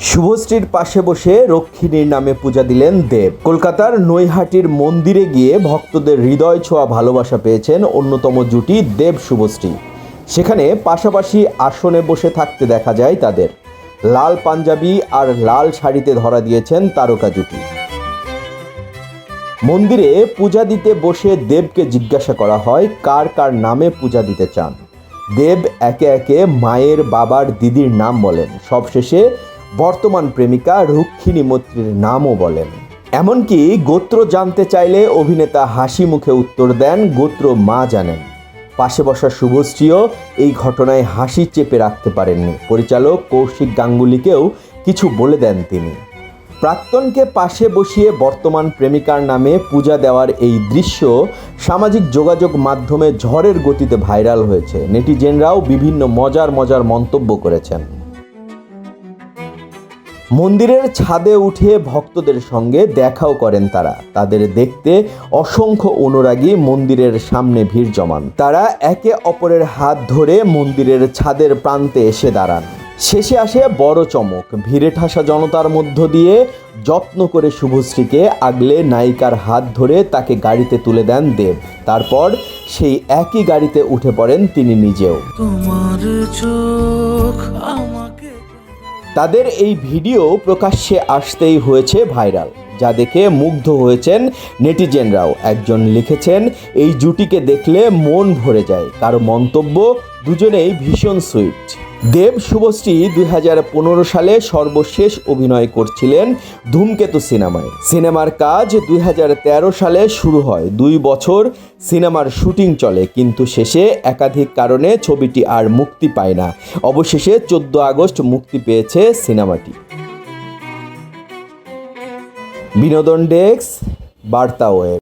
শুভশ্রীর পাশে বসে রক্ষিণীর নামে পূজা দিলেন দেব। কলকাতার নৈহাটির মন্দিরে গিয়ে ভক্তদের হৃদয় ছোঁয়া ভালোবাসা পেয়েছেন অন্যতম জুটি দেব শুভশ্রী। সেখানে পাশাপাশি আসনে বসে থাকতে দেখা যায় তাদের। লাল পাঞ্জাবি আর লাল শাড়িতে ধরা দিয়েছেন তারকা জুটি। মন্দিরে পূজা দিতে বসে দেবকে জিজ্ঞাসা করা হয় কার কার নামে পূজা দিতে চান। দেব একে একে মায়ের, বাবার, দিদির নাম বলেন। সবশেষে বর্তমান প্রেমিকা রক্ষিণী মৈত্রীর নামও বলেন। এমনকি গোত্র জানতে চাইলে অভিনেতা হাসি মুখে উত্তর দেন, গোত্র মা জানেন। পাশে বসা শুভশ্রীও এই ঘটনায় হাসি চেপে রাখতে পারেননি। পরিচালক কৌশিক গাঙ্গুলিকেও কিছু বলে দেন তিনি। প্রাক্তনকে পাশে বসিয়ে বর্তমান প্রেমিকার নামে পূজা দেওয়ার এই দৃশ্য সামাজিক যোগাযোগ মাধ্যমে ঝড়ের গতিতে ভাইরাল হয়েছে। নেটিজেনরাও বিভিন্ন মজার মন্তব্য করেছেন। মন্দিরের ছাদে উঠে ভক্তদের সঙ্গে দেখাও করেন তারা। তাদের দেখতে অসংখ্য অনুরাগী মন্দিরের সামনে ভিড় জমান। তারা একে অপরের হাত ধরে মন্দিরের ছাদের প্রান্তে এসে দাঁড়ান। শেষে আসে বড় চমক। ভিড়ে ঠাসা জনতার মধ্য দিয়ে যত্ন করে শুভশ্রীকে আগলে নায়িকার হাত ধরে তাকে গাড়িতে তুলে দেন দেব। তারপর সেই একই গাড়িতে উঠে পড়েন তিনি নিজেও। তাদের এই ভিডিও প্রকাশ্যে আসতেই হয়েছে ভাইরাল, যা দেখে মুগ্ধ হয়েছেন নেটিজেনরাও। একজন লিখেছেন, এই জুটিকে দেখলে মন ভরে যায়। কারো মন্তব্য, দুজনেই ভীষণ সুইট। দেব শুভশ্রী 2015 সালে সর্বশেষ অভিনয় করছিলেন ধূমকেতু সিনেমায়। সিনেমার কাজ 2013 সালে শুরু হয়। 2 বছর সিনেমার শুটিং চলে, কিন্তু শেষে একাধিক কারণে ছবিটি আর মুক্তি পায় না। অবশেষে 14 আগস্ট মুক্তি পেয়েছে সিনেমাটি। বিনোদন ডেস্ক, বার্তা ওয়েব।